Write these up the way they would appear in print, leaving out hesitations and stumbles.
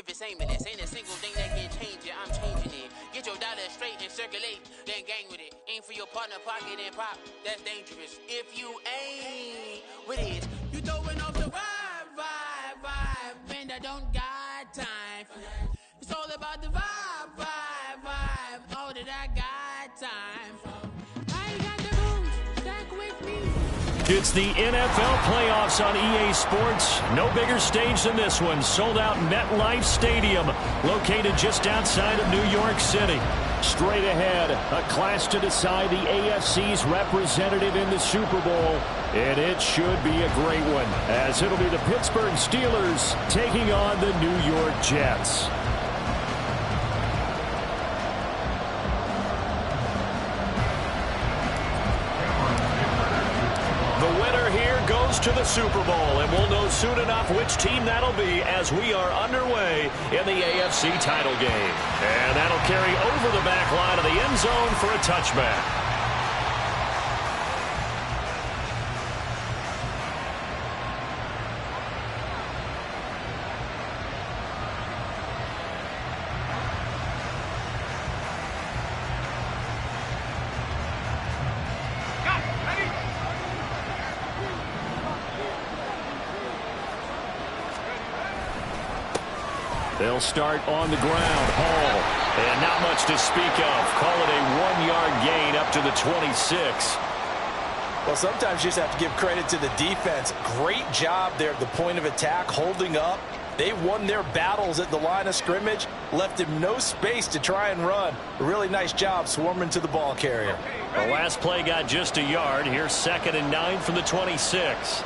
if it's aimless. Ain't a single thing that can change it, I'm changing it. Get your dollar straight and circulate, then gang with it. Aim for your partner, pocket and pop, that's dangerous. If you ain't with it, you throwing off the vibe, and I don't got time for that. It's all about the vibe, all that I got time for. I got the booze, stack with me. It's the NFL playoffs on EA Sports. No bigger stage than this one. Sold out MetLife Stadium, located just outside of New York City. Straight ahead, a clash to decide the AFC's representative in the Super Bowl. And it should be a great one, as it'll be the Pittsburgh Steelers taking on the New York Jets. To the Super Bowl, and we'll know soon enough which team that'll be as we are underway in the AFC title game. And that'll carry over the back line of the end zone for a touchback. They'll start on the ground. Hall. And not much to speak of. Call it a 1-yard gain up to the 26. Well, sometimes you just have to give credit to the defense. Great job there at the point of attack, holding up. They won their battles at the line of scrimmage, left him no space to try and run. A really nice job swarming to the ball carrier. The last play got just a yard. Here's 2nd and 9 from the 26.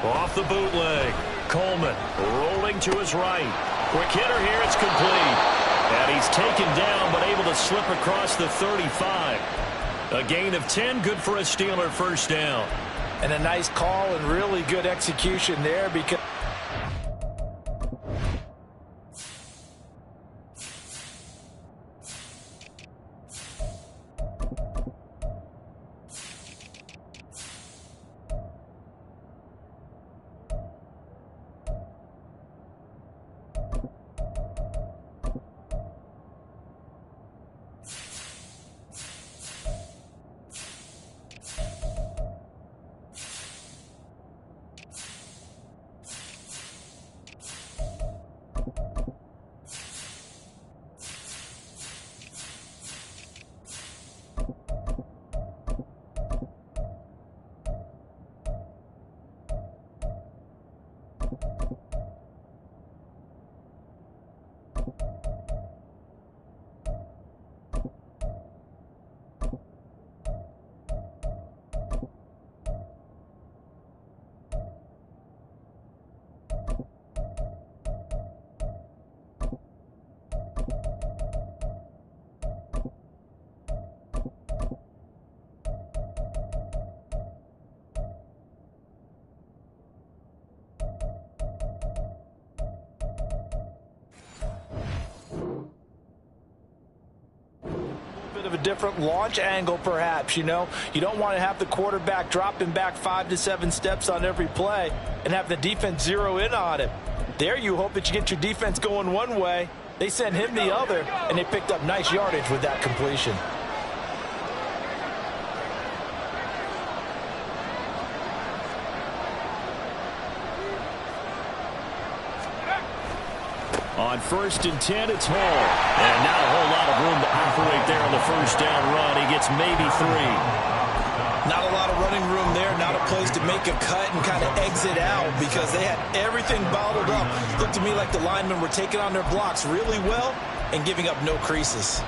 Off the bootleg. Coleman rolling to his right. Quick hitter here. It's complete. And he's taken down but able to slip across the 35. A gain of 10. Good for a Steeler first down. And a nice call and really good execution there because of a different launch angle, perhaps. You know, you don't want to have the quarterback dropping back 5 to 7 steps on every play and have the defense zero in on it. There you hope that you get your defense going one way. They sent him the other, and they picked up nice yardage with that completion. On 1st and 10, it's Hall. And not a whole lot of room to operate there on the first down run. He gets maybe 3. Not a lot of running room there. Not a place to make a cut and kind of exit out because they had everything bottled up. Looked to me like the linemen were taking on their blocks really well and giving up no creases.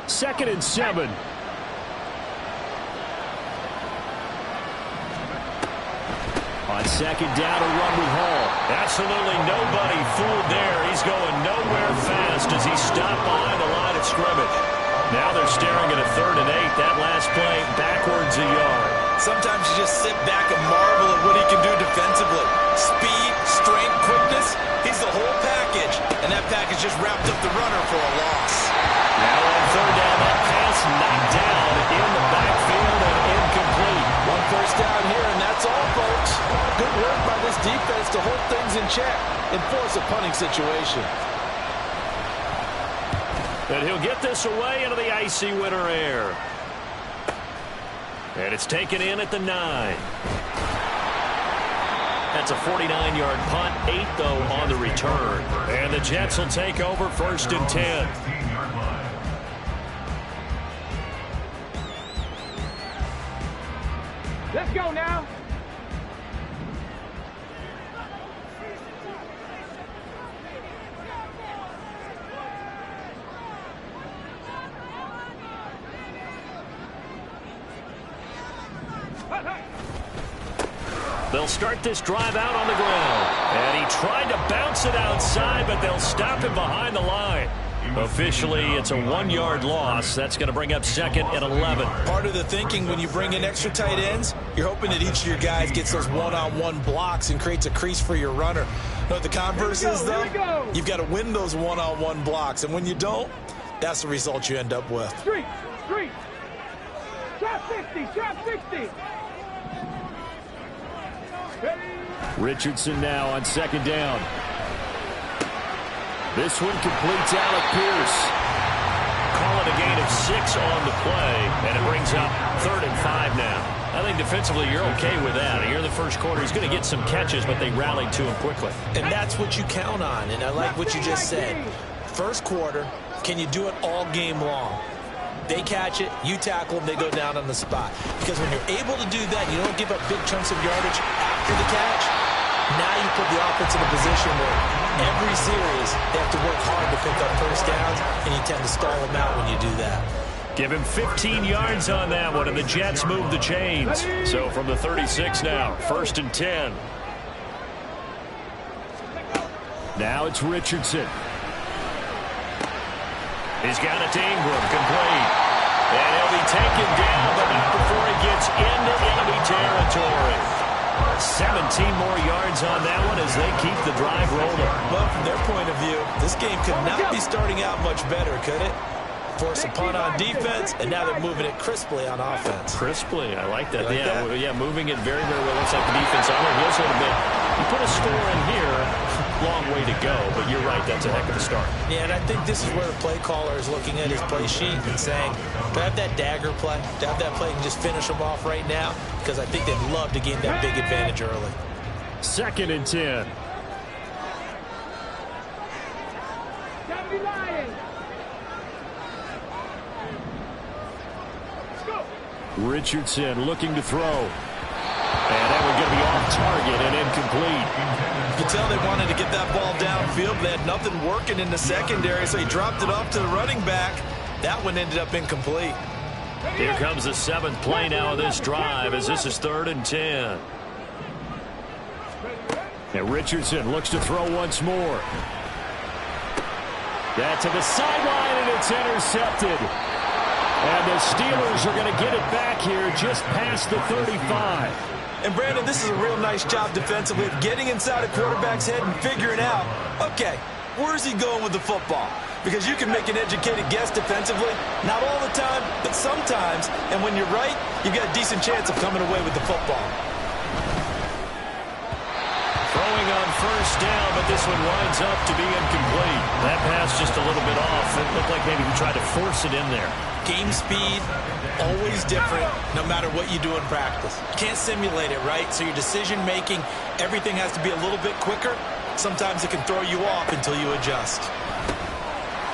Second and 7. On second down, a run with Hall. Absolutely nobody fooled there. He's going nowhere fast as he stopped behind the line of scrimmage. Now they're staring at a 3rd and 8. That sometimes you just sit back and marvel at what he can do defensively. Speed, strength, quickness, he's the whole package. And that package just wrapped up the runner for a loss. Now on third down, that pass knocked down in the backfield and incomplete. One first down here, and that's all, folks. Good work by this defense to hold things in check and force a punting situation. And he'll get this away into the icy winter air. And it's taken in at the 9. That's a 49-yard punt, 8, though, on the return. And the Jets will take over 1st and 10. Let's go now. They'll start this drive out on the ground. And he tried to bounce it outside, but they'll stop him behind the line. Officially, it's a 1-yard loss. That's going to bring up 2nd and 11. Part of the thinking when you bring in extra tight ends, you're hoping that each of your guys gets those one-on-one blocks and creates a crease for your runner. You know what the converse is, though? You've got to win those one-on-one blocks. And when you don't, that's the result you end up with. Street. Trap 60, trap 60. Richardson now on 2nd down. This one completes Alec Pierce. Call it a gain of 6 on the play, and it brings up 3rd and 5 now. I think defensively you're okay with that. Here in the first quarter, he's going to get some catches, but they rallied to him quickly. And that's what you count on, and I like what you just said. First quarter, can you do it all game long? They catch it, you tackle them, they go down on the spot. Because when you're able to do that, you don't give up big chunks of yardage after the catch. Now you put the offense in a position where every series they have to work hard to pick up first downs, and you tend to stall them out when you do that. Give him 15 yards on that one, and the Jets move the chains. So from the 36 now, 1st and 10. Now it's Richardson. He's got it to Ingram, complete. And he'll be taken down, but not before he gets into enemy territory. 17 more yards on that one as they keep the drive rolling. Well, from their point of view, this game could not be starting out much better, could it? Force a punt on defense, and now they're moving it crisply on offense. Crisply, I like that. You like that? Yeah, moving it very, very well. Looks like the defense on their heels a little bit. You put a score in here, long way to go, but you're right, that's a heck of a start. Yeah, and I think this is where the play caller is looking at his play sheet and saying, to have that dagger play, to have that play and just finish them off right now, because I think they'd love to gain that big advantage early. 2nd and 10. Richardson looking to throw. And that one going to be off target and incomplete. You can tell they wanted to get that ball downfield, but they had nothing working in the secondary, so he dropped it off to the running back. That one ended up incomplete. Here comes the 7th play now of this drive as this is 3rd and 10. And Richardson looks to throw once more. That to the sideline, and it's intercepted. And the Steelers are going to get it back here just past the 35. And, Brandon, this is a real nice job defensively of getting inside a quarterback's head and figuring out, okay, where's he going with the football? Because you can make an educated guess defensively, not all the time, but sometimes. And when you're right, you've got a decent chance of coming away with the football. Throwing on 1st down, but this one winds up to be incomplete. That pass just a little bit off. It looked like maybe he tried to force it in there. Game speed, always different, no matter what you do in practice. You can't simulate it, right? So your decision-making, everything has to be a little bit quicker. Sometimes it can throw you off until you adjust.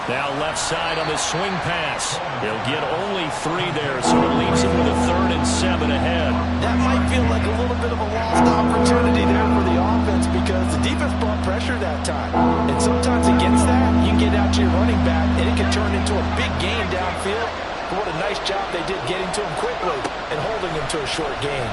Now left side on the swing pass. He'll get only 3 there, so it leaves him with a 3rd and 7 ahead. That might feel like a little bit of a lost opportunity there for the offense because the defense brought pressure that time. And sometimes against that, you can get out to your running back, and it can turn into a big gain downfield. But what a nice job they did getting to him quickly and holding him to a short gain.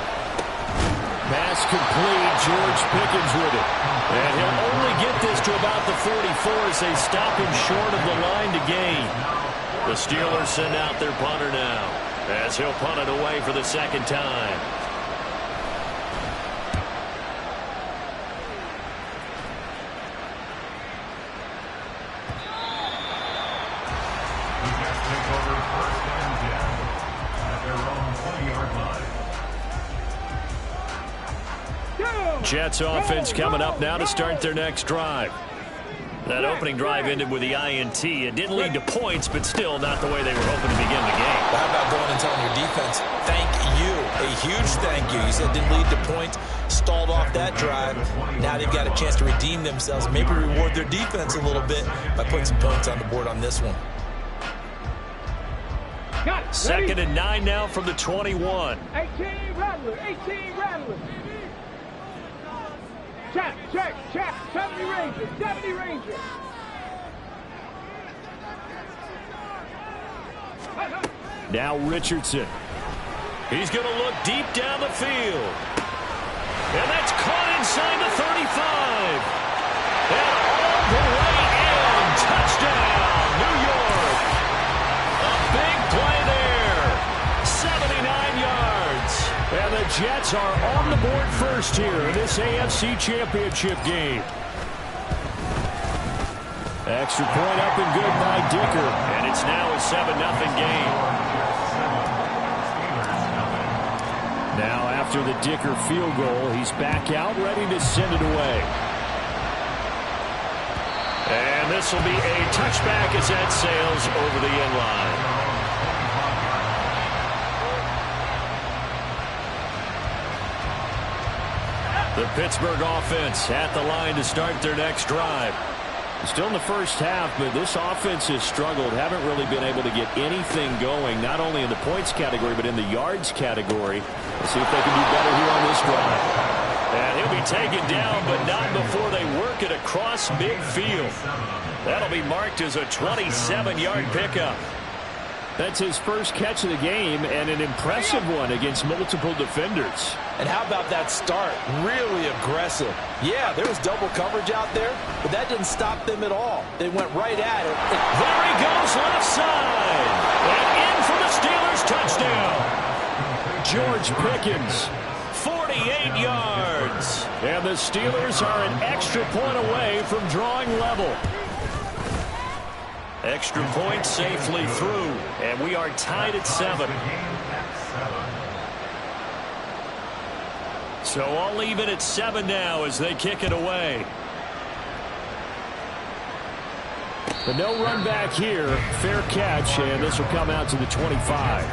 Pass complete. George Pickens with it. And he'll only get this to about the 44 as they stop him short of the line to gain. The Steelers send out their punter now as he'll punt it away for the 2nd time. Jets offense coming up now to start their next drive. That opening drive ended with the INT. It didn't lead to points, but still not the way they were hoping to begin the game. How about going and telling your defense, thank you, a huge thank you. You said didn't lead to points, stalled off that drive. Now they've got a chance to redeem themselves, maybe reward their defense a little bit by putting some points on the board on this one. 2nd and 9 now from the 21. 18 Rattler, 18 Rattler. Check, 70 Rangers, 70 Rangers. Now Richardson. He's going to look deep down the field. And that's caught inside the 35. And all the way in. Touchdown, New York. A big play there. 79 yards. And the Jets are on the board first here in this AFC Championship game. Extra point up and good by Dicker. And it's now a 7-0 game. Now after the Dicker field goal, he's back out ready to send it away. And this will be a touchback as that sails over the end line. The Pittsburgh offense at the line to start their next drive. Still in the first half, but this offense has struggled. Haven't really been able to get anything going, not only in the points category, but in the yards category. Let's see if they can do better here on this drive. And he'll be taken down, but not before they work it across midfield. That'll be marked as a 27-yard pickup. That's his first catch of the game, and an impressive one against multiple defenders. And how about that start? Really aggressive. Yeah, there was double coverage out there, but that didn't stop them at all. They went right at it. There he goes left side. And in for the Steelers touchdown. George Pickens, 48 yards. And the Steelers are an extra point away from drawing level. Extra point safely through, and we are tied at 7. So I'll leave it at 7 now as they kick it away. But no run back here. Fair catch, and this will come out to the 25.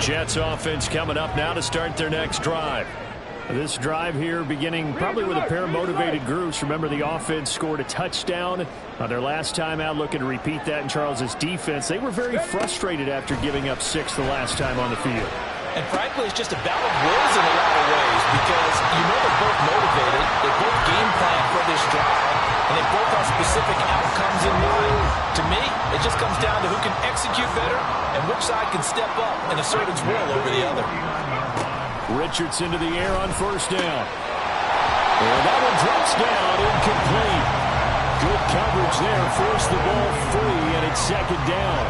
Jets offense coming up now to start their next drive. This drive here beginning probably with a pair of motivated groups. Remember, the offense scored a touchdown on their last time out, looking to repeat that in Charles's defense. They were very frustrated after giving up 6 the last time on the field. And frankly, it's just a battle of wills in a lot of ways because you know they're both motivated. They both game plan for this drive, and they both have specific outcomes in mind. To me, it just comes down to who can execute better and which side can step up and assert its will over the other. Richardson to the air on first down. And that one drops down, incomplete. Good coverage there, forced the ball free, and it's 2nd down.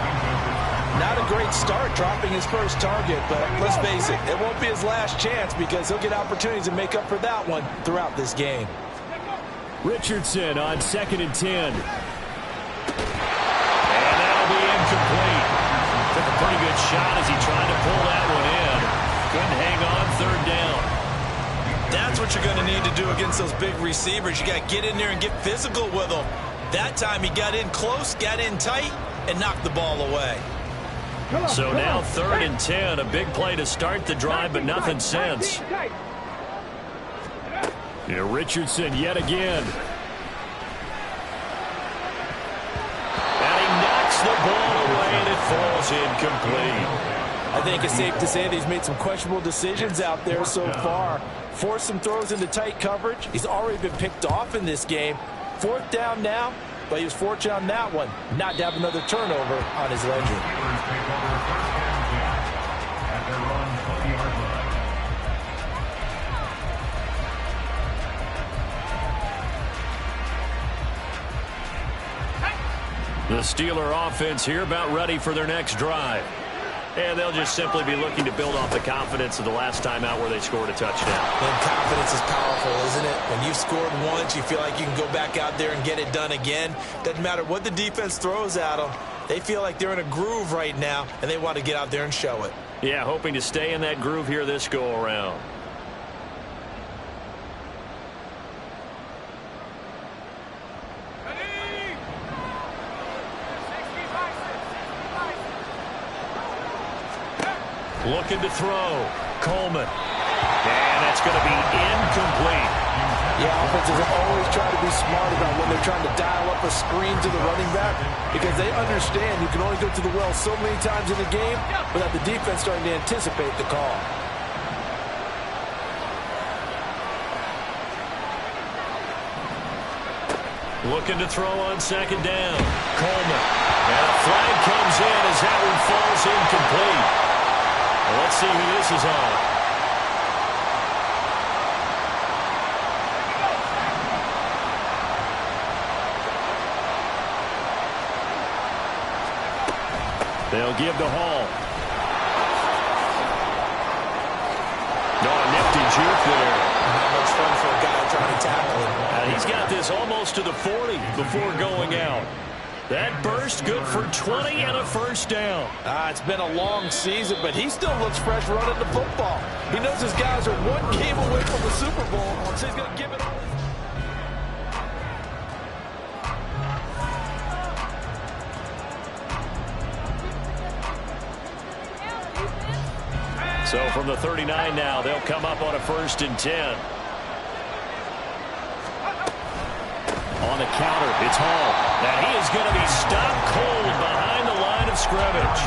Not a great start dropping his first target, but let's face it, it won't be his last chance because he'll get opportunities to make up for that one throughout this game. Richardson on 2nd and 10. And that'll be incomplete. Took a pretty good shot as he tried to pull that one in. Couldn't hang on 3rd down. That's what you're going to need to do against those big receivers. You got to get in there and get physical with them. That time he got in close, got in tight, and knocked the ball away. So now 3rd and 10, a big play to start the drive, but nothing since. Yeah, Richardson yet again. And he knocks the ball away, and it falls incomplete. I think it's safe to say that he's made some questionable decisions out there so far. Forced some throws into tight coverage. He's already been picked off in this game. 4th down now. But he was fortunate on that one, not to have another turnover on his ledger. The Steeler offense here about ready for their next drive. And they'll just simply be looking to build off the confidence of the last time out where they scored a touchdown. And confidence is powerful, isn't it? When you've scored once, you feel like you can go back out there and get it done again. Doesn't matter what the defense throws at them. They feel like they're in a groove right now, and they want to get out there and show it. Yeah, hoping to stay in that groove here this go-around. Looking to throw. Coleman. And that's going to be incomplete. Yeah, offenses always try to be smart about when they're trying to dial up a screen to the running back because they understand you can only go to the well so many times in the game without the defense starting to anticipate the call. Looking to throw on second down. Coleman. And a flag comes in as that one falls incomplete. Well, let's see who this is on. They'll give to Hall. No, a nifty juke there. Not much fun for a guy trying to tackle him. He's got this almost to the 40 before going out. That burst good for 20 and a first down. It's been a long season, but he still looks fresh running the football. He knows his guys are one game away from the Super Bowl, so he's going to give it all. So from the 39 now, they'll come up on a 1st and 10. On the counter, it's Hall. Now he is going to be stopped cold behind the line of scrimmage.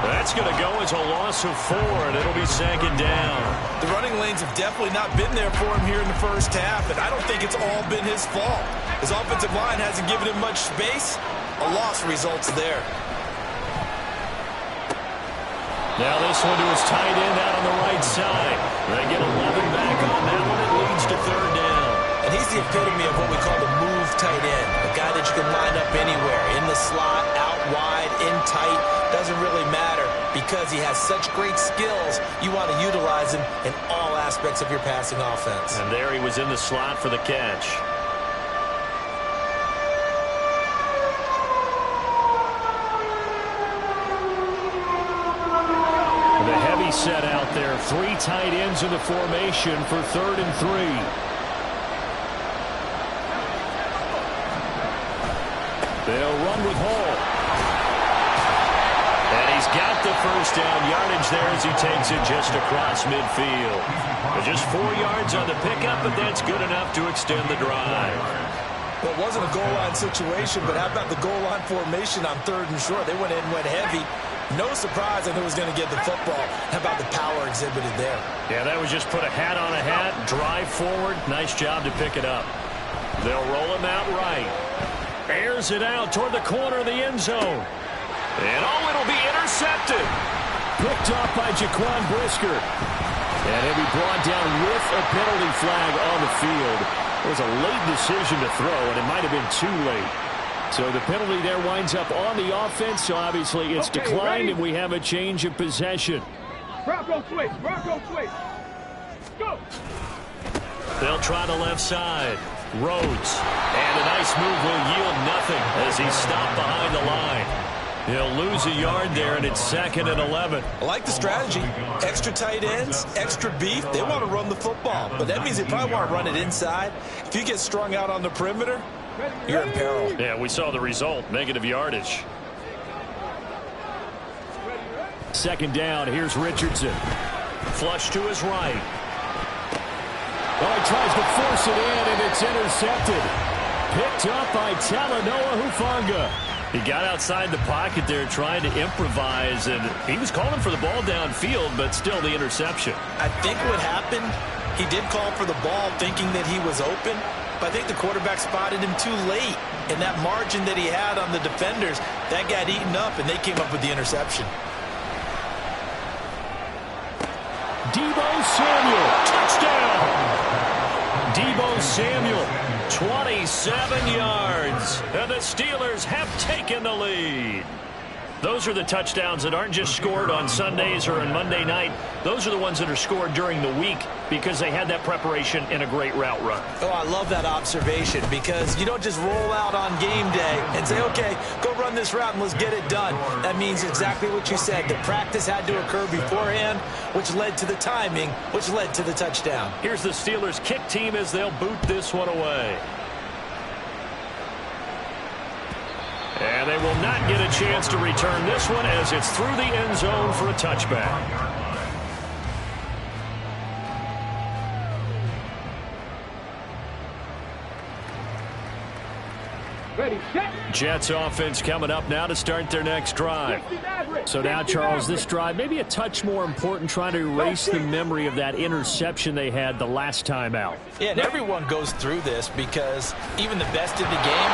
That's going to go as a loss of 4, and it'll be 2nd down. The running lanes have definitely not been there for him here in the first half, and I don't think it's all been his fault. His offensive line hasn't given him much space. A loss results there. Now this one to his tight end out on the right side. They get 11 back on that one. It leads to 3rd down. And he's the epitome of what we call the move tight end. A guy that you can line up anywhere. In the slot, out wide, in tight. Doesn't really matter because he has such great skills. You want to utilize him in all aspects of your passing offense. And there he was in the slot for the catch. The heavy set out there. 3 tight ends in the formation for 3rd and 3. They'll run with Hall. And he's got the first down yardage there as he takes it just across midfield. Just 4 yards on the pickup, but that's good enough to extend the drive. Well, it wasn't a goal line situation, but how about the goal line formation on 3rd and short? They went in and went heavy. No surprise that he was going to get the football. How about the power exhibited there? Yeah, that was just put a hat on a hat, drive forward. Nice job to pick it up. They'll roll him out right. Airs it out toward the corner of the end zone. And it'll be intercepted. Picked up by Jaquan Brisker. And he'll be brought down with a penalty flag on the field. It was a late decision to throw, and it might have been too late. So the penalty there winds up on the offense. So obviously it's declined, and we have a change of possession. Bronco switch. Bronco switch. Go. They'll try the left side. Rhodes. And a nice move will yield nothing as he's stopped behind the line. He'll lose a yard there, and it's 2nd and 11. I like the strategy. Extra tight ends, extra beef. They want to run the football, but that means they probably want to run it inside. If you get strung out on the perimeter, you're in peril. Yeah, we saw the result. Negative yardage. 2nd down. Here's Richardson. Flush to his right. Oh, he tries to force it in, and it's intercepted. Picked up by Talanoa Hufanga. He got outside the pocket there trying to improvise, and he was calling for the ball downfield, but still the interception. I think what happened, he did call for the ball thinking that he was open, but I think the quarterback spotted him too late. And that margin that he had on the defenders, that got eaten up, and they came up with the interception. Deebo Samuel, touchdown! Deebo Samuel, 27 yards, and the Steelers have taken the lead. Those are the touchdowns that aren't just scored on Sundays or on Monday night. Those are the ones that are scored during the week because they had that preparation in a great route run. Oh, I love that observation because you don't just roll out on game day and say, okay, go run this route and let's get it done. That means exactly what you said. The practice had to occur beforehand, which led to the timing, which led to the touchdown. Here's the Steelers kick team as they'll boot this one away. And they will not get a chance to return this one as it's through the end zone for a touchback. Ready, set. Jets offense coming up now to start their next drive. So now, Charles, this drive maybe a touch more important, trying to erase the memory of that interception they had the last time out. Yeah, and everyone goes through this because even the best in the game,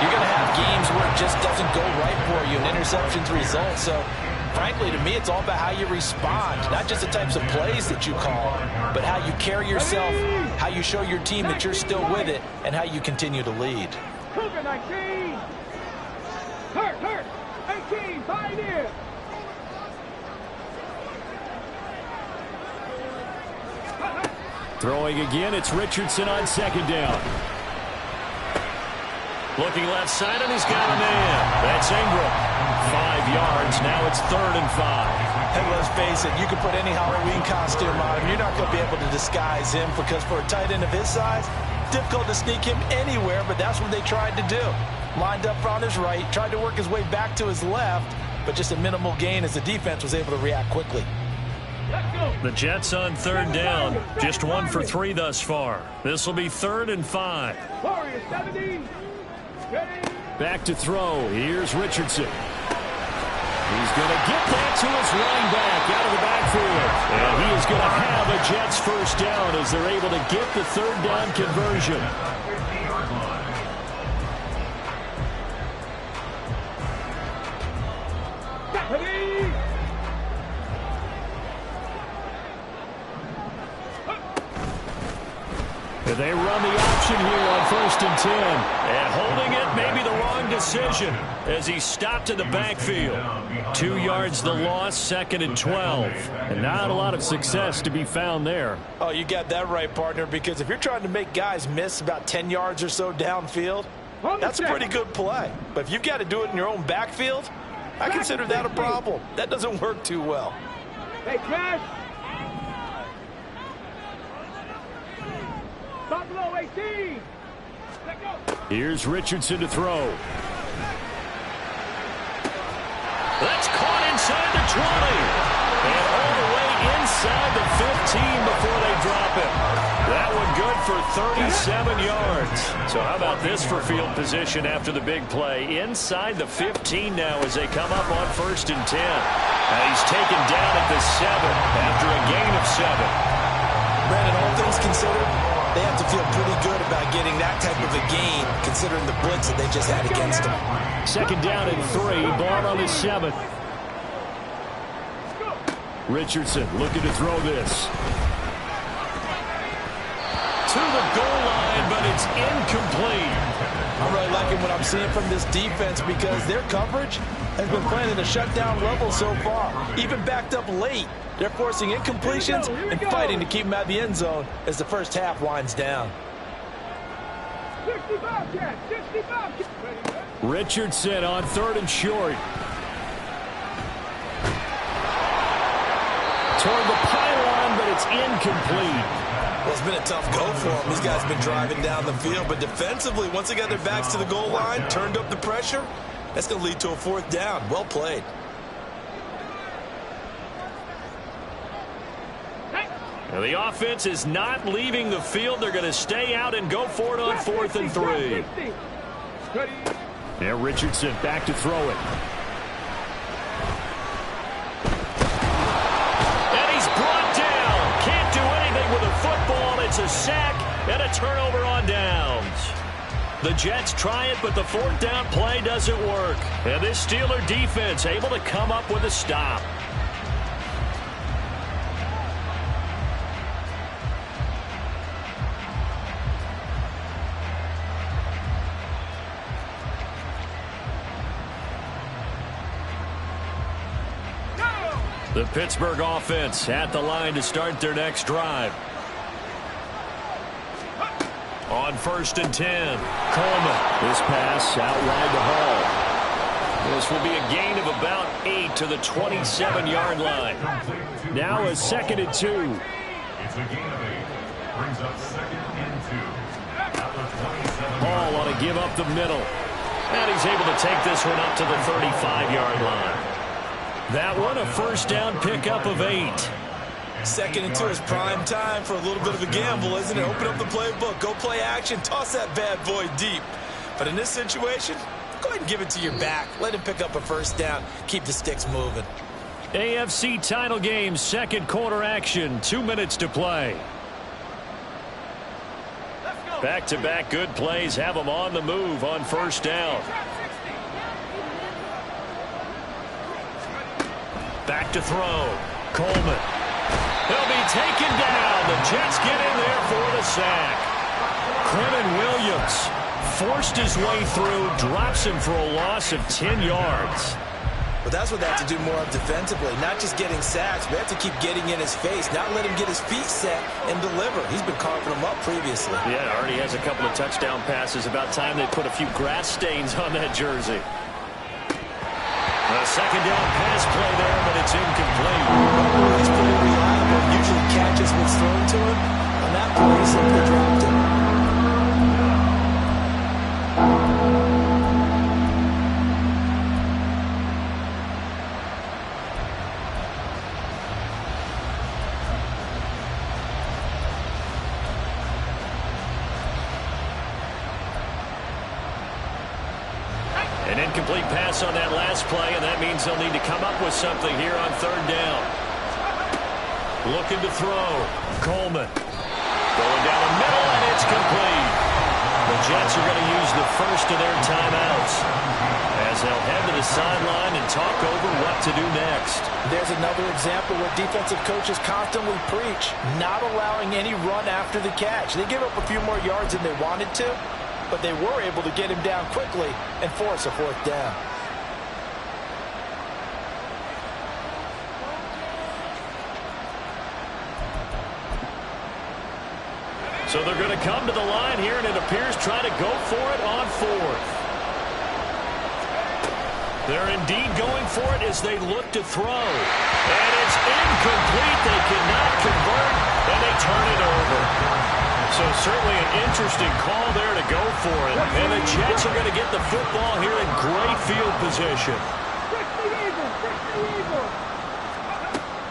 you're going to have games where it just doesn't go right for you and interceptions result. So, frankly, to me, it's all about how you respond, not just the types of plays that you call, but how you carry yourself, how you show your team that you're still with it, and how you continue to lead. Cougar 19. Hurt. 18. Pioneer. Throwing again, it's Richardson on second down. Looking left side, and he's got a man. That's Ingram. 5 yards. Now it's 3rd and 5. And let's face it, you can put any Halloween costume on him. You're not going to be able to disguise him because for a tight end of his size, difficult to sneak him anywhere, but that's what they tried to do. Lined up on his right, tried to work his way back to his left, but just a minimal gain as the defense was able to react quickly. The Jets on 3rd down. Just 1 for 3 thus far. This will be 3rd and 5. Warriors 70. Back to throw. Here's Richardson. He's going to get that to his running back out of the backfield. And he is going to have a Jets first down as they're able to get the 3rd down conversion. And they run the option here on 1st and 10. And holding it may be the wrong decision as he stopped in the backfield. 2 yards the loss, 2nd and 12. And not a lot of success to be found there. Oh, you got that right, partner, because if you're trying to make guys miss about 10 yards or so downfield, that's a pretty good play. But if you've got to do it in your own backfield, I consider that a problem. That doesn't work too well. Hey, Crash. Buffalo 18. Let go. Here's Richardson to throw. That's caught inside the 20. And all the way inside the 15 before they drop it. That one good for 37 yards. So how about this for field position after the big play? Inside the 15 now as they come up on 1st and 10. And he's taken down at the 7 after a gain of 7. Brandon, all things considered, they have to feel pretty good about getting that type of a gain, considering the blitz that they just had against them. 2nd down and 3, ball on the 7. Richardson looking to throw this. To the goal line, but it's incomplete. I'm really liking what I'm seeing from this defense because their coverage has been playing at a shutdown level so far. Even backed up late. They're forcing incompletions and fighting to keep them out of the end zone as the first half winds down. 65, Cat. 65. Richardson on 3rd and short. Toward the pylon, but it's incomplete. Well, it's been a tough go for them. These guys have been driving down the field, but defensively, once they got their backs to the goal line, turned up the pressure, that's going to lead to a 4th down. Well played. Now the offense is not leaving the field. They're going to stay out and go for it on 4th and 3. Now Richardson back to throw it. And he's brought down. Can't do anything with a football. It's a sack and a turnover on downs. The Jets try it, but the 4th down play doesn't work. And this Steeler defense able to come up with a stop. The Pittsburgh offense at the line to start their next drive. On 1st and 10, Coleman. This pass out wide to Hall. This will be a gain of about 8 to the 27-yard line. Now a 2nd and 2. It's a gain of 8. Brings up 2nd and 2. At the 27. Hall on a give up the middle. And he's able to take this one up to the 35-yard line. That one, a first down pickup of 8. 2nd and 2 is prime time for a little bit of a gamble, isn't it? Open up the playbook, go play action, toss that bad boy deep. But in this situation, go ahead and give it to your back. Let him pick up a first down. Keep the sticks moving. AFC title game, 2nd quarter action. 2 minutes to play. Back-to-back good plays have them on the move on 1st down. Back to throw. Coleman. He'll be taken down. The Jets get in there for the sack. Clement Williams forced his way through, drops him for a loss of 10 yards. But that's what they have to do more of defensively, not just getting sacks, but have to keep getting in his face, not let him get his feet set and deliver. He's been carving them up previously. Yeah, already has a couple of touchdown passes. About time they put a few grass stains on that jersey. A 2nd down pass play there, but it's incomplete. He's pretty reliable. Usually catches what's thrown to him. On that play, he simply dropped it. An incomplete pass on that last play, and that means they'll need to come up with something here on 3rd down. Looking to throw. Coleman. Going down the middle, and it's complete. The Jets are going to use the first of their timeouts as they'll head to the sideline and talk over what to do next. There's another example where defensive coaches constantly preach, not allowing any run after the catch. They give up a few more yards than they wanted to, but they were able to get him down quickly and force a 4th down. So they're going to come to the line here, and it appears try to go for it on 4th. They're indeed going for it as they look to throw. And it's incomplete. They cannot convert, and they turn it over. So certainly an interesting call there to go for it. And the Jets are going to get the football here in great field position.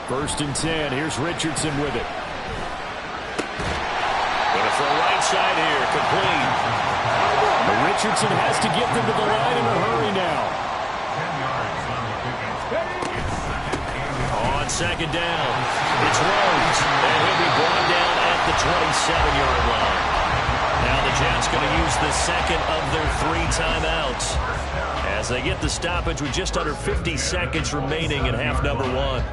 1st and 10. Here's Richardson with it. Going to throw right side here. Complete. But Richardson has to get them to the line in a hurry now. 10 yards on the pickup. On 2nd down, it's Rhodes, and he'll be brought down at the 27-yard line. Now the Jets going to use the 2nd of their 3 timeouts as they get the stoppage with just under 50 seconds remaining in half number 1.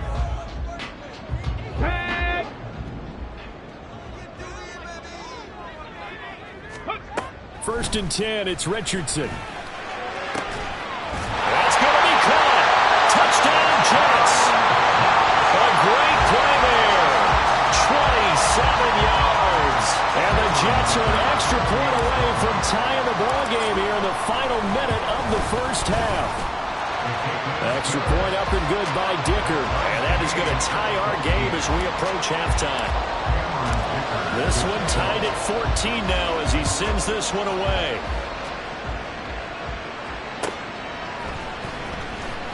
First and 10, it's Richardson. That's going to be caught. Touchdown, Jets. A great play there. 27 yards. And the Jets are an extra point away from tying the ball game here in the final minute of the 1st half. Extra point up and good by Dicker. And that is going to tie our game as we approach halftime. This one tied at 14 now as he sends this one away.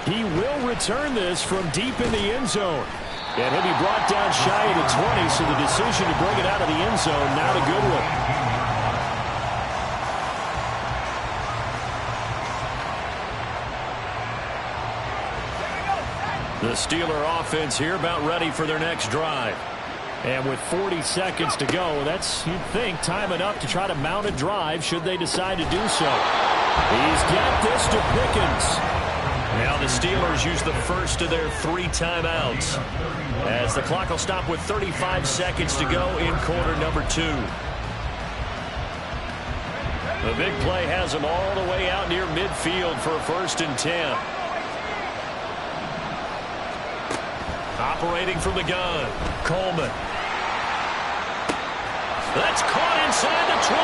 He will return this from deep in the end zone. And he'll be brought down shy of the 20, so the decision to bring it out of the end zone, not a good one. The Steeler offense here about ready for their next drive. And with 40 seconds to go, that's, you'd think, time enough to try to mount a drive should they decide to do so. He's got this to Pickens. Now the Steelers use the first of their 3 timeouts as the clock will stop with 35 seconds to go in quarter number 2. The big play has them all the way out near midfield for a 1st and 10. Operating from the gun, Coleman. That's caught inside the 20.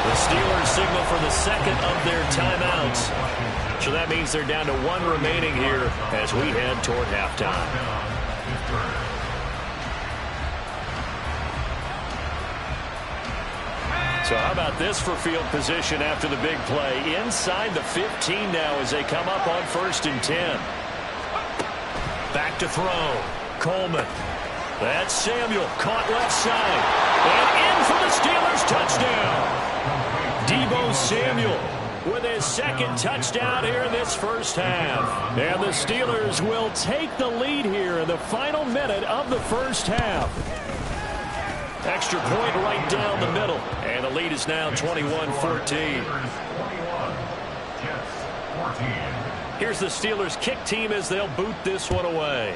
The Steelers signal for the second of their timeouts. So that means they're down to one remaining here as we head toward halftime. So how about this for field position after the big play? Inside the 15 now as they come up on 1st and 10. Back to throw. Coleman. That's Samuel. Caught left side. And in for the Steelers touchdown. Deebo Samuel with his second touchdown here in this first half. And the Steelers will take the lead here in the final minute of the first half. Extra point right down the middle. And the lead is now 21-14. Here's the Steelers kick team as they'll boot this one away.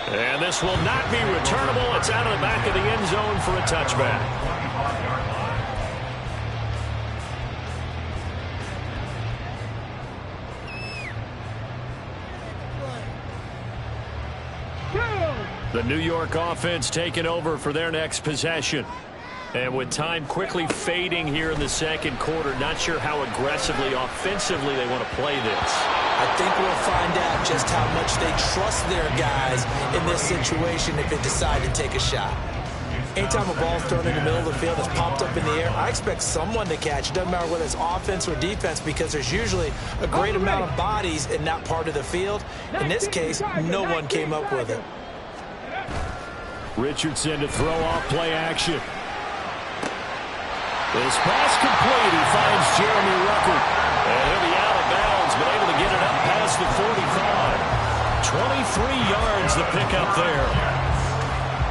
And this will not be returnable. It's out of the back of the end zone for a touchback. The New York offense taking over for their next possession. And with time quickly fading here in the second quarter, not sure how aggressively, offensively they want to play this. I think we'll find out just how much they trust their guys in this situation if they decide to take a shot. Anytime a ball's thrown in the middle of the field that's popped up in the air, I expect someone to catch. It doesn't matter whether it's offense or defense because there's usually a great amount of bodies in that part of the field. In this case, no one came up with it. Richardson to throw off play action. This pass complete. He finds Jeremy Ruckert. And he'll be out of bounds, but able to get it up past the 45. 23 yards the pickup there.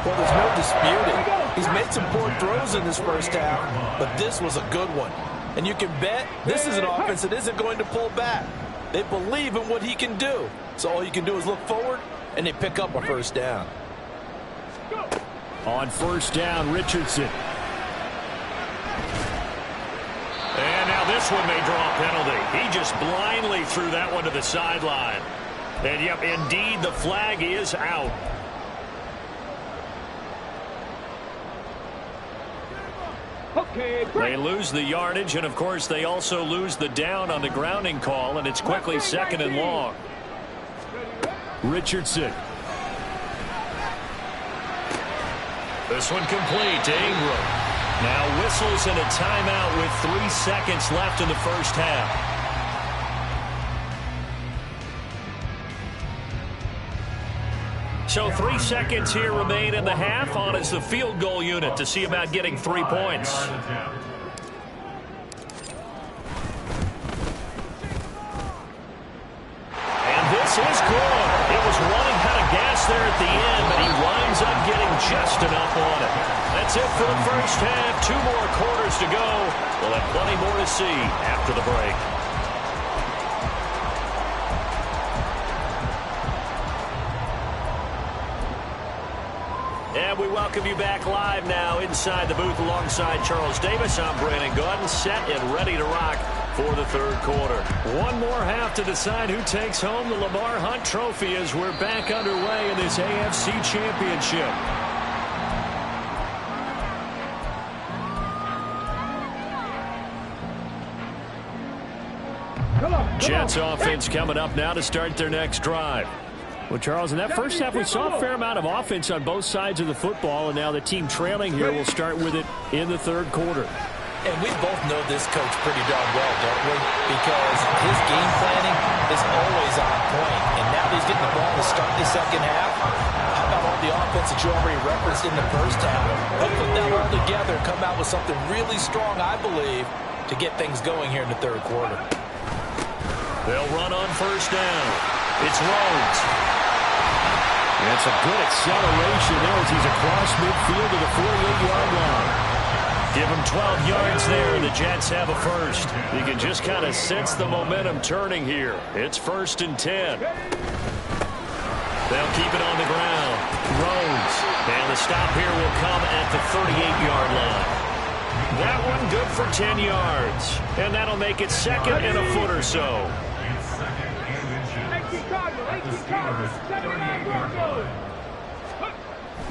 Well, there's no disputing. He's made some poor throws in this first half, but this was a good one. And you can bet this is an offense that isn't going to pull back. They believe in what he can do. So all you can do is look forward, and they pick up a first down. On first down, Richardson. And now this one may draw a penalty. He just blindly threw that one to the sideline. And, yep, indeed, the flag is out. They lose the yardage, and, of course, they also lose the down on the grounding call, and it's quickly 2nd and long. Richardson. This one complete to Ingram. Now whistles and a timeout with 3 seconds left in the first half. So 3 seconds here remain in the half. On is the field goal unit to see about getting 3 points. And this is good. It was running out of gas there at the end, but he winds up getting just enough on it. That's it for the first half. 2 more quarters to go. We'll have plenty more to see after the break. And we welcome you back live now inside the booth alongside Charles Davis. I'm Brandon Gordon, set and ready to rock for the third quarter. One more half to decide who takes home the Lamar Hunt Trophy as we're back underway in this AFC Championship. Jets offense coming up now to start their next drive. Well, Charles, in that first half, we saw a fair amount of offense on both sides of the football, and now the team trailing here will start with it in the third quarter. And we both know this coach pretty darn well, don't we? Because his game planning is always on point. And now that he's getting the ball to start the second half, how about all the offense that you already referenced in the first half? He'll put that all together and come out with something really strong, I believe, to get things going here in the third quarter. They'll run on first down. It's Rhodes. And it's a good acceleration there as he's across midfield to the 48-yard line. Give him 12 yards there, and the Jets have a first. You can just kind of sense the momentum turning here. It's 1st and 10. They'll keep it on the ground. Rhodes. And the stop here will come at the 38-yard line. That one good for 10 yards. And that'll make it 2nd and a foot or so. the Steelers' 38-yard line.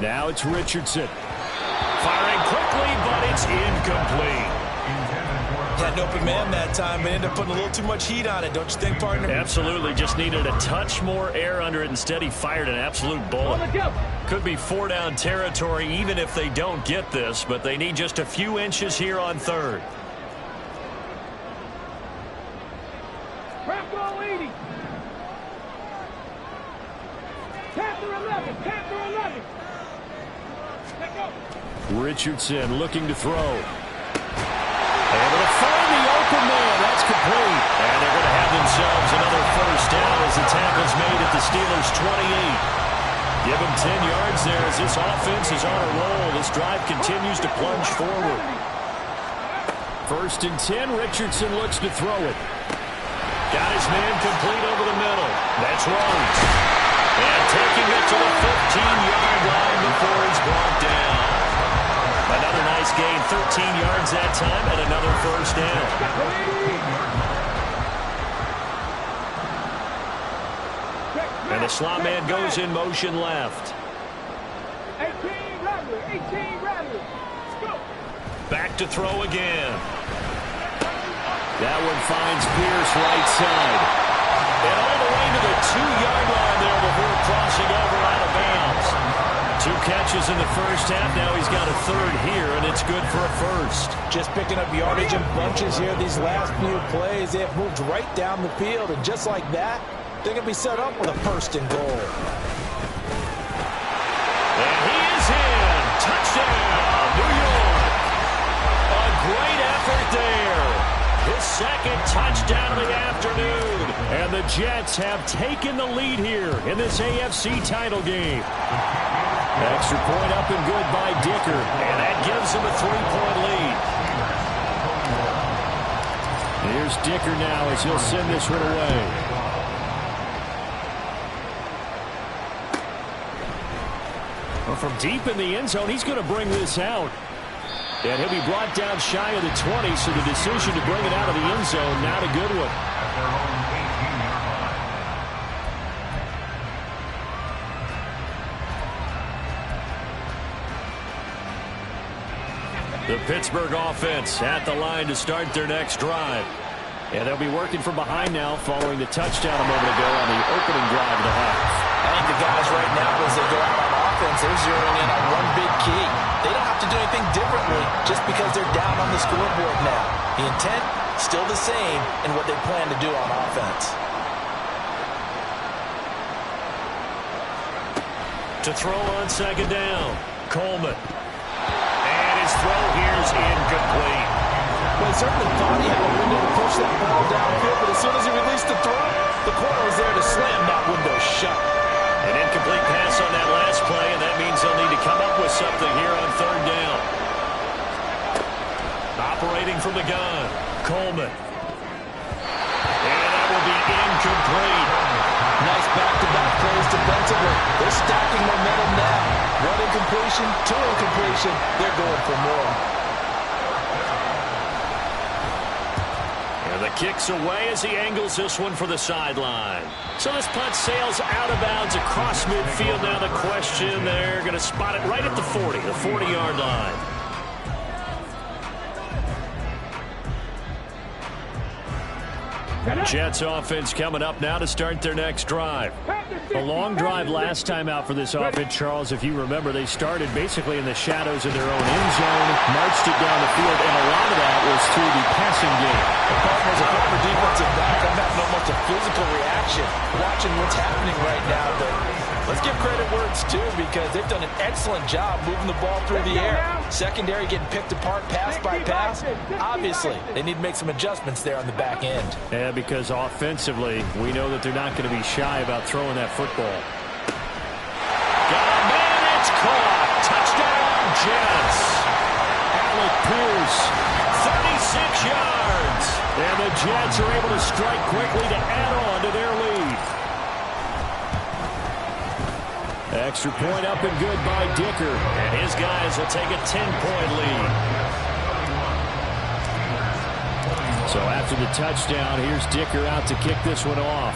Now it's Richardson. Firing quickly, but it's incomplete. Had an open man that time, but ended up putting a little too much heat on it, don't you think, partner? Absolutely. Just needed a touch more air under it. Instead, he fired an absolute bullet. Could be 4-down territory even if they don't get this, but they need just a few inches here on third. Crack ball 80. Panther 11. Panther 11. Let go. Richardson looking to throw. Able to find the open man. That's complete. And they're going to have themselves another first down as the tackle's made at the Steelers' 28. Give them 10 yards there as this offense is on a roll. This drive continues to plunge forward. 1st and 10. Richardson looks to throw it. Got his man complete over the middle. That's Rhodes. And taking it to the 15-yard line before he's brought down. Another nice gain, 13 yards that time, and another first down. And the slot man goes in motion left. 18 Rattler. 18 Rattler. Go. Back to throw again. That one finds Pierce right side. And all the way to the 2-yard line there before crossing over out of bounds. 2 catches in the first half. Now he's got a third here, and it's good for a first. Just picking up yardage in bunches here these last few plays. They have moved right down the field, and just like that, they're going to be set up with a 1st and goal. And he is in. Touchdown, New York. A great effort there. His 2nd touchdown of the afternoon. And the Jets have taken the lead here in this AFC title game. Extra point up and good by Dicker. And that gives him a 3-point lead. Here's Dicker now as he'll send this one away. Well, from deep in the end zone, he's going to bring this out. And he'll be brought down shy of the 20, so the decision to bring it out of the end zone, not a good one. At their own 18-yard line. The Pittsburgh offense at the line to start their next drive. And they'll be working from behind now following the touchdown a moment ago on the opening drive of the half. I think the guys right now, as they go out on offense, they're zeroing in on one big key. They don't have to do anything differently just because they're down on the scoreboard now. The intent, still the same in what they plan to do on offense. To throw on 2nd down, Coleman. And his throw here's incomplete. Well, he certainly thought he had a window to push that ball downfield, but as soon as he released the throw, the corner was there to slam that window shut. An incomplete pass on that last play, and that means they'll need to come up with something here on 3rd down. Operating from the gun, Coleman. And that will be incomplete. Nice back-to-back plays defensively. They're stacking momentum now. 1 incompletion, 2 incompletion. They're going for more. And the kick's away as he angles this one for the sideline. So this punt sails out of bounds across midfield. Now the question, they're going to spot it right at the 40, the 40-yard line. Jets offense coming up now to start their next drive. A long drive last time out for this offense, Charles. If you remember, they started basically in the shadows of their own end zone, marched it down the field, and a lot of that was through the passing game. The partners of former defensive back, I'm having almost a physical reaction watching what's happening right now. But let's give credit where it's due because they've done an excellent job moving the ball through the air. Secondary getting picked apart pass by pass. Obviously, they need to make some adjustments there on the back end. Yeah, because offensively, we know that they're not going to be shy about throwing that football. Got a man, it's caught. Touchdown, Jets. Alec Pierce, 36 yards. And the Jets are able to strike quickly to add on to their lead. Extra point up and good by Dicker. And his guys will take a 10-point lead. So after the touchdown, here's Dicker out to kick this one off.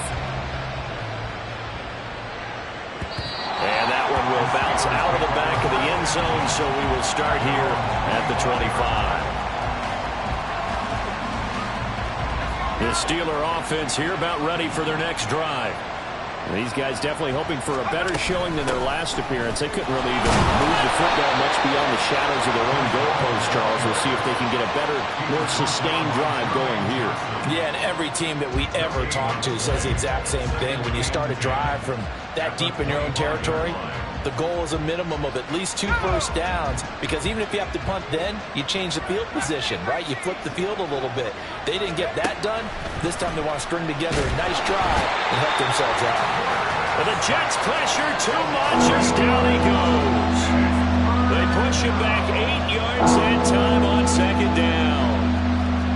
It's out of the back of the end zone, so we will start here at the 25. The Steeler offense here about ready for their next drive. And these guys definitely hoping for a better showing than their last appearance. They couldn't really even move the football much beyond the shadows of their own goalpost, Charles. We'll see if they can get a better, more sustained drive going here. Yeah, and every team that we ever talk to says the exact same thing. When you start a drive from that deep in your own territory, the goal is a minimum of at least 2 first downs, because even if you have to punt then, you change the field position, right? You flip the field a little bit. They didn't get that done. This time they want to string together a nice drive and help themselves out. But the Jets pressure too much as down he goes. They push him back 8 yards and time on second down.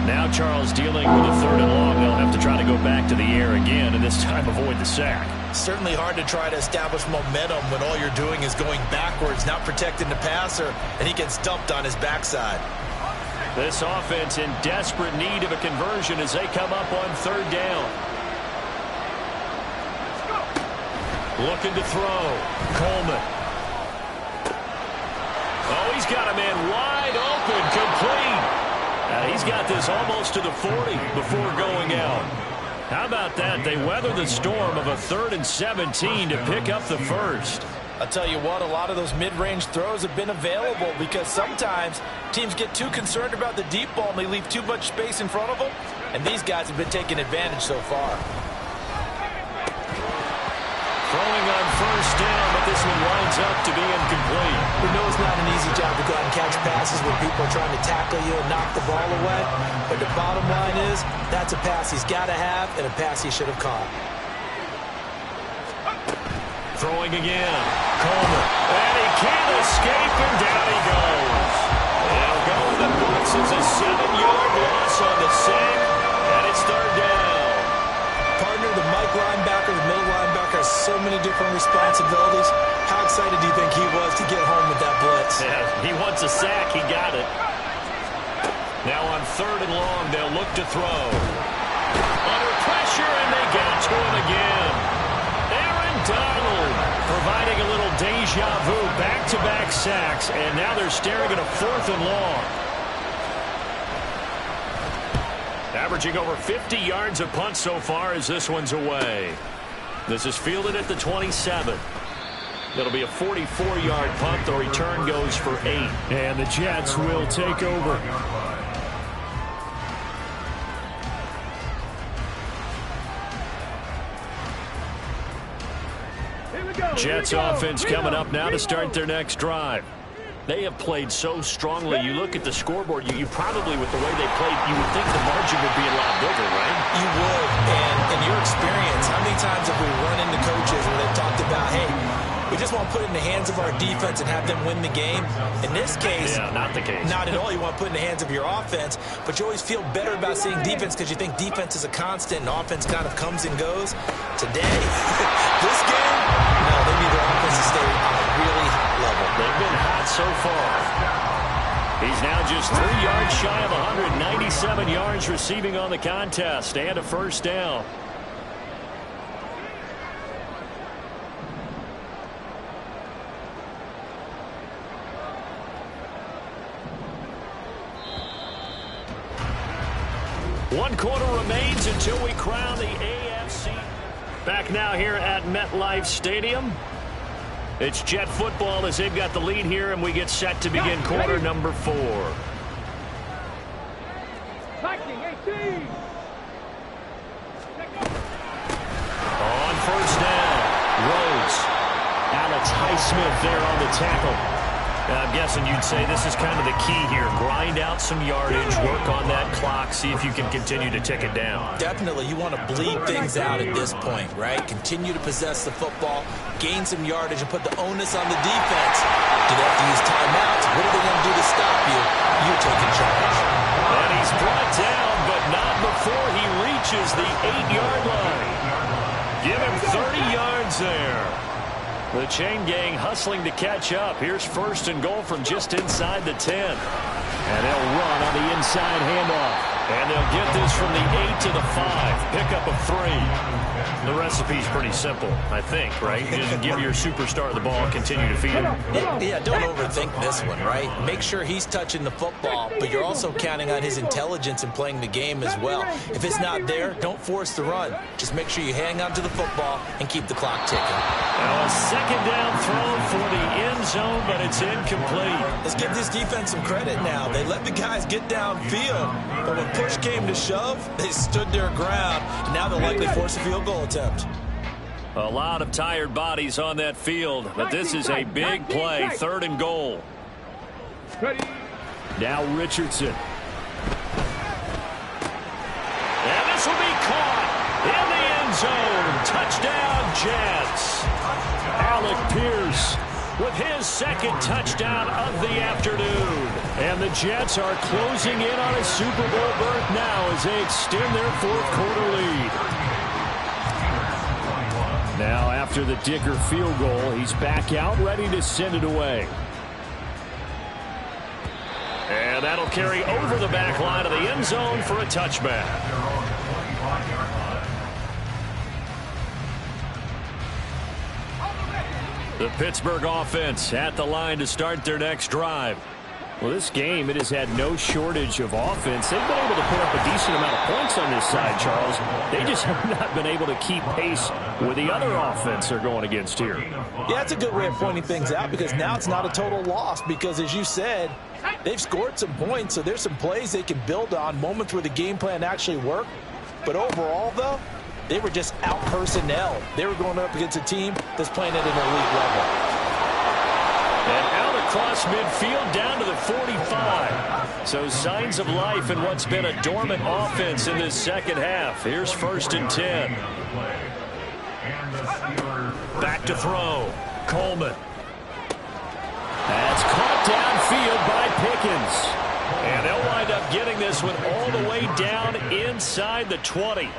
Now Charles dealing with a 3rd and long. They'll have to try to go back to the air again, and this time avoid the sack. Certainly hard to try to establish momentum when all you're doing is going backwards, not protecting the passer, and he gets dumped on his backside. This offense in desperate need of a conversion as they come up on 3rd down. Looking to throw. Coleman. Oh, he's got a man wide open, complete. He's got this almost to the 40 before going out. How about that? They weather the storm of a 3rd and 17 to pick up the first. I'll tell you what, a lot of those mid-range throws have been available because sometimes teams get too concerned about the deep ball and they leave too much space in front of them, and these guys have been taking advantage so far. Throwing on 1st down, but this one winds up to be incomplete. We know it's not an easy job to go out and catch passes when people are trying to tackle you and knock the ball away, but the bottom line is that's a pass he's got to have and a pass he should have caught. Throwing again. Coleman. And he can't escape, and down he goes. They'll go in the books as a 7-yard loss on the sack, and it's 3rd down. Partner, the Mike linebacker, the middle linebacker has so many different responsibilities. How excited do you think he was to get home with that blitz? Yeah, he wants a sack. He got it. Now on 3rd and long, they'll look to throw. Under pressure, and they get to him again. Aaron Donald providing a little deja vu, back-to-back sacks, and now they're staring at a 4th and long. Averaging over 50 yards a punt so far as this one's away. This is fielded at the 27. It'll be a 44-yard punt. The return goes for 8. And the Jets will take over. Jets offense coming up now to start their next drive. They have played so strongly. You look at the scoreboard, you probably, with the way they played, you would think the margin would be a lot bigger, right? You would. And in your experience, how many times have we run into coaches where they've talked about, hey, we just want to put it in the hands of our defense and have them win the game? In this case, yeah, not the case. Not at all. You want to put it in the hands of your offense, but you always feel better about seeing defense because you think defense is a constant and offense kind of comes and goes. Today, this game, no, they need their offense to stay on a really high level. They've been hot so far. He's now just 3 yards shy of 197 yards receiving on the contest and a 1st down. One quarter remains until we crown the AFC. Back now here at MetLife Stadium. It's Jet football as they've got the lead here, and we get set to begin quarter number 4. Viking 18. On 1st down, Rhodes. Alex Highsmith there on the tackle. I'm guessing you'd say this is kind of the key here. Grind out some yardage, work on that clock, see if you can continue to tick it down. Definitely. You want to bleed things out at this point, right? Continue to possess the football, gain some yardage, and put the onus on the defense. Do they have to use timeouts? What are they going to do to stop you? You're taking charge. And he's brought down, but not before he reaches the 8-yard line. Give him 30 yards there. The chain gang hustling to catch up. Here's 1st and goal from just inside the 10. And they'll run on the inside handoff. And they'll get this from the 8 to the 5. Pickup of 3. The recipe's pretty simple, I think, right? You just give your superstar the ball, continue to feed him. Yeah, don't overthink this one, right? Make sure he's touching the football, but you're also counting on his intelligence in playing the game as well. If it's not there, don't force the run. Just make sure you hang on to the football and keep the clock ticking. Now a second down throw for the end zone, but it's incomplete. Let's give this defense some credit now. They let the guys get downfield, but when push came to shove, they stood their ground, and now they'll likely force a field goal attempt. A lot of tired bodies on that field, but this is a big play, 3rd and goal. Now Richardson. And this will be caught in the end zone. Touchdown, Jets. Alec Pierce with his 2nd touchdown of the afternoon. And the Jets are closing in on a Super Bowl berth now as they extend their 4th quarter lead. Now after the Dicker field goal, he's back out ready to send it away. And that'll carry over the back line of the end zone for a touchback. The Pittsburgh offense at the line to start their next drive. Well, this game, it has had no shortage of offense. They've been able to put up a decent amount of points on this side, Charles. They just have not been able to keep pace with the other offense they're going against here. Yeah, that's a good way of pointing things out because now it's not a total loss because, as you said, they've scored some points, so there's some plays they can build on, moments where the game plan actually worked. But overall, though, they were just out-personnel. They were going up against a team that's playing at an elite level. And out across midfield down to the 45. So signs of life in what's been a dormant offense in this second half. Here's 1st and 10. Back to throw. Coleman. That's caught downfield by Pickens. And they'll wind up getting this one all the way down inside the 20.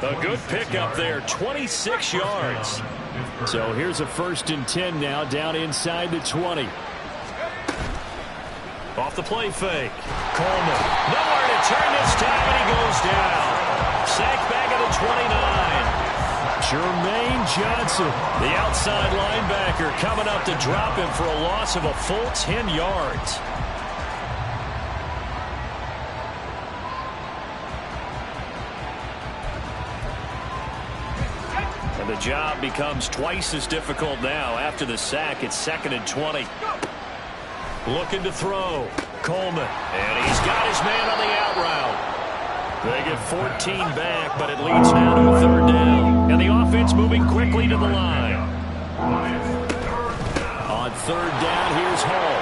A good pickup there, 26 yards. So here's a 1st and 10 now down inside the 20. Off the play fake. Coleman. Nowhere to turn this time, and he goes down. Sacked back at the 29. Jermaine Johnson, the outside linebacker, coming up to drop him for a loss of a full 10 yards. And the job becomes twice as difficult now. After the sack, it's 2nd and 20. Looking to throw. Coleman. And he's got his man on the out route. They get 14 back, but it leads now to a 3rd down. And the offense moving quickly to the line. On 3rd down, here's Hall.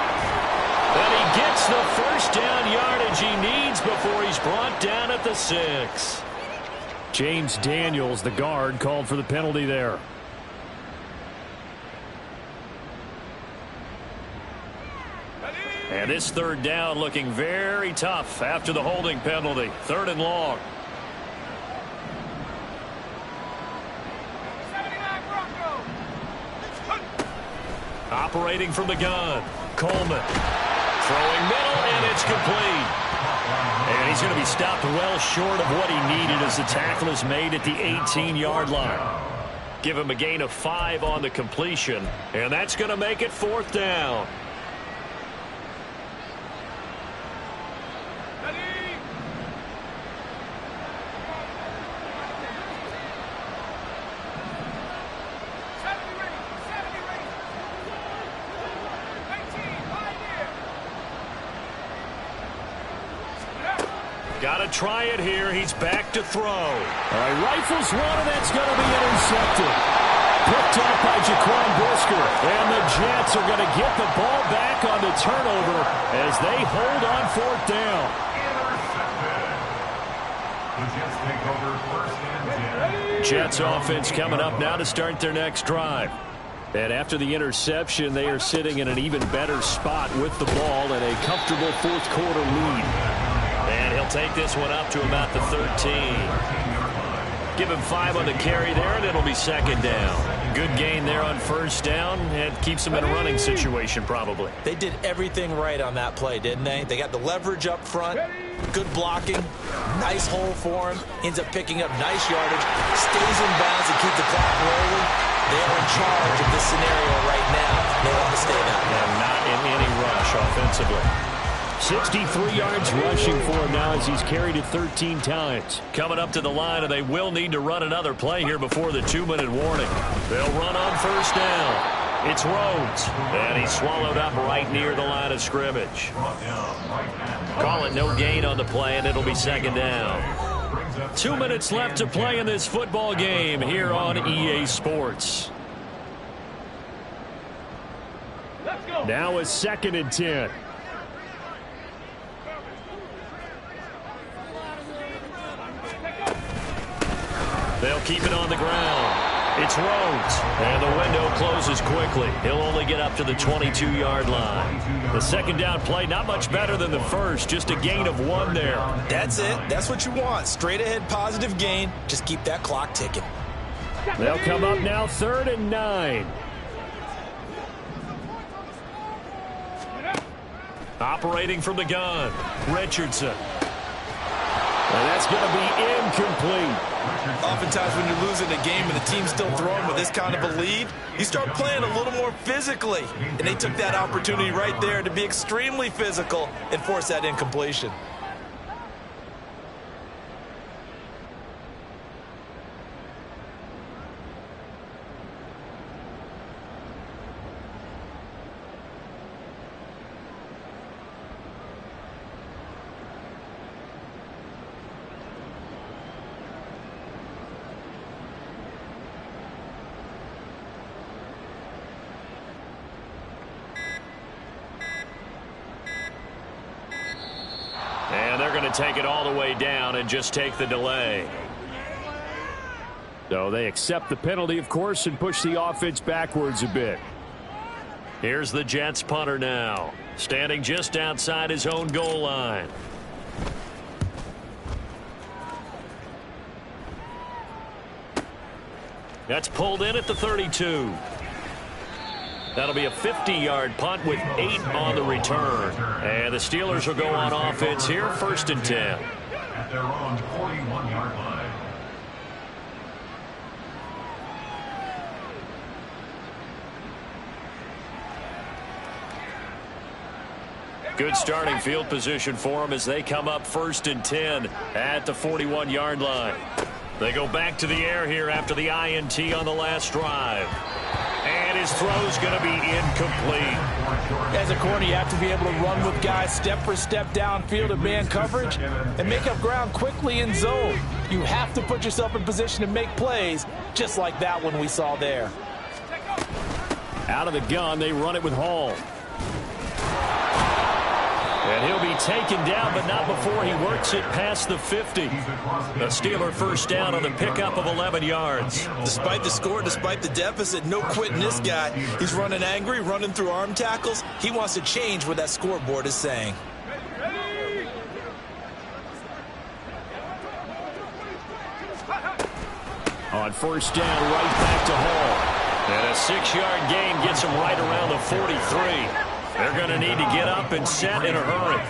And he gets the 1st down yardage he needs before he's brought down at the 6. James Daniels, the guard, called for the penalty there. And this 3rd down looking very tough after the holding penalty. 3rd and long. Operating from the gun. Coleman. Throwing middle, and it's complete. And he's going to be stopped well short of what he needed as the tackle is made at the 18-yard line. Give him a gain of 5 on the completion, and that's going to make it 4th down. Got to try it here. He's back to throw. All right, rifles one, and that's going to be intercepted. Picked up by Jaquan Brisker. And the Jets are going to get the ball back on the turnover as they hold on 4th down. The Jets take over 1st and 10. Jets offense coming up now to start their next drive. And after the interception, they are sitting in an even better spot with the ball and a comfortable 4th quarter lead. And he'll take this one up to about the 13. Give him 5 on the carry there, and it'll be 2nd down. Good gain there on 1st down, and keeps them in a running situation probably. They did everything right on that play, didn't they? They got the leverage up front. Good blocking, nice hole for him, ends up picking up nice yardage, stays in bounds and keep the clock rolling. They are in charge of this scenario right now. They want to stay that way. And not in any rush offensively. 63 yards rushing for him now as he's carried it 13 times. Coming up to the line, and they will need to run another play here before the 2-minute warning. They'll run on first down. It's Rhodes, and he's swallowed up right near the line of scrimmage. Call it no gain on the play, and it'll be second down. 2 minutes left to play in this football game here on EA Sports. Now a 2nd and 10. They'll keep it on the ground. It's Rhodes, and the window closes quickly. He'll only get up to the 22-yard line. The second down play, not much better than the first, just a gain of 1 there. That's it. That's what you want. Straight ahead positive gain. Just keep that clock ticking. They'll come up now 3rd and 9. Operating from the gun, Richardson. And that's going to be incomplete. Oftentimes when you're losing a game and the team's still throwing with this kind of a lead, you start playing a little more physically. And they took that opportunity right there to be extremely physical and force that incompletion. And they're going to take it all the way down and just take the delay. So they accept the penalty, of course, and push the offense backwards a bit. Here's the Jets punter now, standing just outside his own goal line. That's pulled in at the 32. That'll be a 50-yard punt with 8 on the return. And the Steelers will go on offense here, 1st and 10. At their own 41-yard line. Good starting field position for them as they come up 1st and 10 at the 41-yard line. They go back to the air here after the INT on the last drive. And his throw's going to be incomplete. As a corner, you have to be able to run with guys step for step downfield in man coverage and make up ground quickly in zone. You have to put yourself in position to make plays, just like that one we saw there. Out of the gun, they run it with Hall. And he'll be taken down, but not before he works it past the 50. A Steeler first down on the pickup of 11 yards. Despite the score, despite the deficit, no quitting this guy. He's running angry, running through arm tackles. He wants to change what that scoreboard is saying. On first down, right back to Hall. And a 6-yard gain gets him right around the 43. They're going to need to get up and set in a hurry.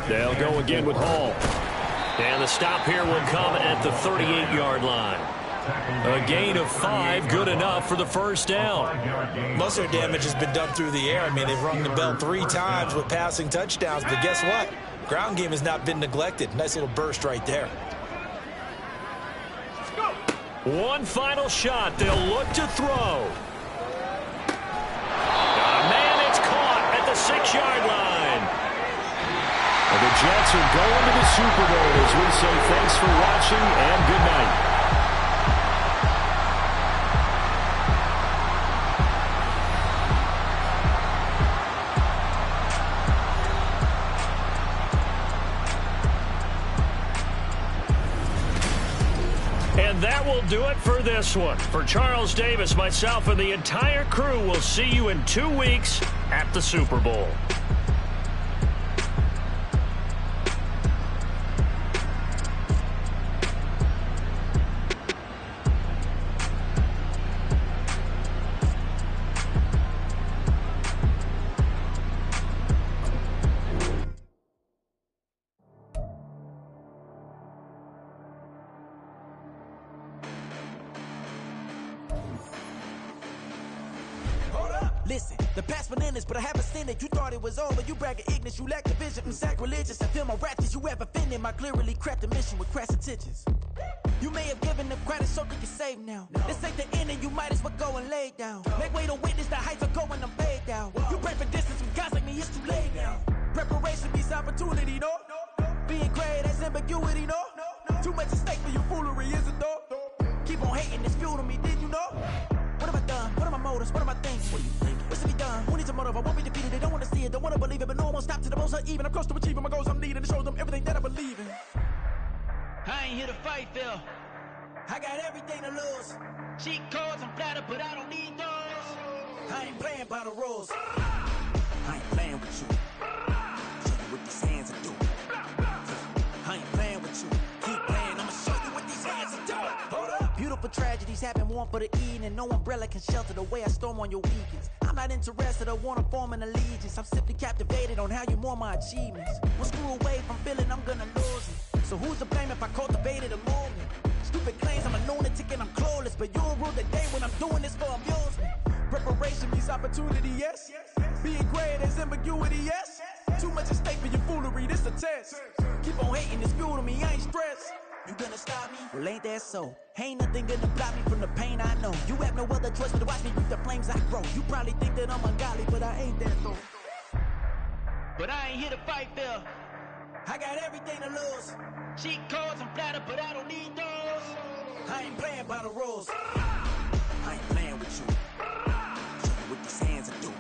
They'll go again with Hall. And the stop here will come at the 38-yard line. A gain of 5, good enough for the first down. Most of their damage has been done through the air. I mean, they've rung the bell 3 times with passing touchdowns, but guess what? Ground game has not been neglected. Nice little burst right there. One final shot. They'll look to throw. It's caught at the 6-yard line. And the Jets are going to the Super Bowl as we say thanks for watching and good night. And that will do it for this one. For Charles Davis, myself, and the entire crew, will see you in 2 weeks at the Super Bowl. The past been endless, but I haven't seen it. You thought it was over, you bragging ignorance, you lack the vision. I'm sacrilegious, I feel my wrath as you ever offended. My clearly crafted mission with crass intentions. You may have given them credit so they can save now. This ain't the end and you might as well go and lay down. Make way to witness the heights are going, I'm paid down. You pray for distance with guys like me, it's too late now. Preparation beats opportunity, no? Being great, that's ambiguity, no? Too much at stake for your foolery, is it though? Keep on hating, it's fuel to me, did you know? What have I done? What are my motives? What am I thinking? What do you think? What's to be done? Who needs a motive? I won't be defeated. They don't want to see it, don't want to believe it, but no one won't stop to the most even. I'm close to achieving my goals. I'm needing to show them everything that I believe in. I ain't here to fight, Phil. I got everything to lose. Cheat codes, I'm flattered, but I don't need those. I ain't playing by the rules. I ain't playing with you. Show you what these hands are doing. I ain't playing with you. Keep playing, I'ma show you what these hands are doing. Hold up. Beautiful tragedies happen, one for the eating, and no umbrella can shelter the way I storm on your weekends. I'm not interested, I wanna form an allegiance. I'm simply captivated on how you more my achievements. One screw away from feeling I'm gonna lose it. So who's to blame if I cultivated a moment? Stupid claims I'm a lunatic and I'm clueless, but you'll rule the day when I'm doing this for amusement. Preparation means opportunity, yes. Being great as ambiguity, yes. Too much at stake for your foolery, this a test. Keep on hating, it's fuel to me, I ain't stressed. You gonna stop me? Well, ain't that so? Ain't nothing gonna block me from the pain I know. You have no other choice but to watch me reap the flames I grow. You probably think that I'm ungodly, but I ain't that though. But I ain't here to fight, Phil. I got everything to lose. Cheat codes, I'm flattered, but I don't need those. I ain't playing by the rules. I ain't playing with you. Show you what these hands are doing.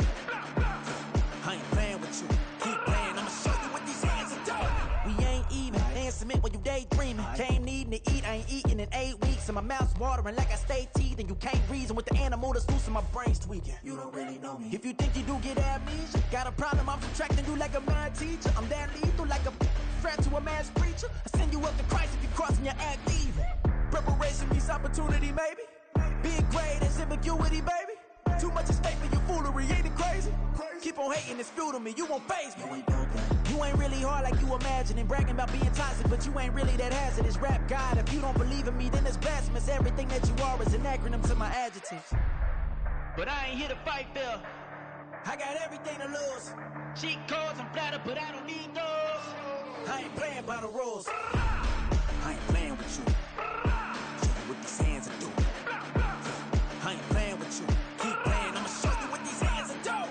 I ain't playing with you. Keep playing, I'ma show you what these hands are doing. We ain't even. They ain't submit when you daydreaming. Came needing to eat, I ain't eating in 8 weeks. And my mouth's watering like I stay teeth. And you can't reason with the animal that's loose and my brain's tweaking. You don't really know me. If you think you do get amnesia, got a problem, I'm subtracting you like a mad teacher. I'm that lethal like a threat to a mass preacher. I send you up to Christ if you crossing your act evil. Preparation means opportunity, maybe. Being great is ambiguity, baby. Too much at stake for your foolery, ain't it crazy? Keep on hating, it's fuel to me, you won't faze me. You ain't really hard like you imagine and bragging about being toxic, but you ain't really that hazardous. Rap God, if you don't believe in me, then it's blasphemous. Everything that you are is an acronym to my adjectives. But I ain't here to fight, Phil. I got everything to lose. Cheat codes, I'm flattered, but I don't need those. I ain't playing by the rules. I ain't playing with you. Show you what these hands are doing. I ain't playing with you. Keep playing, I'ma show you what these hands are doing.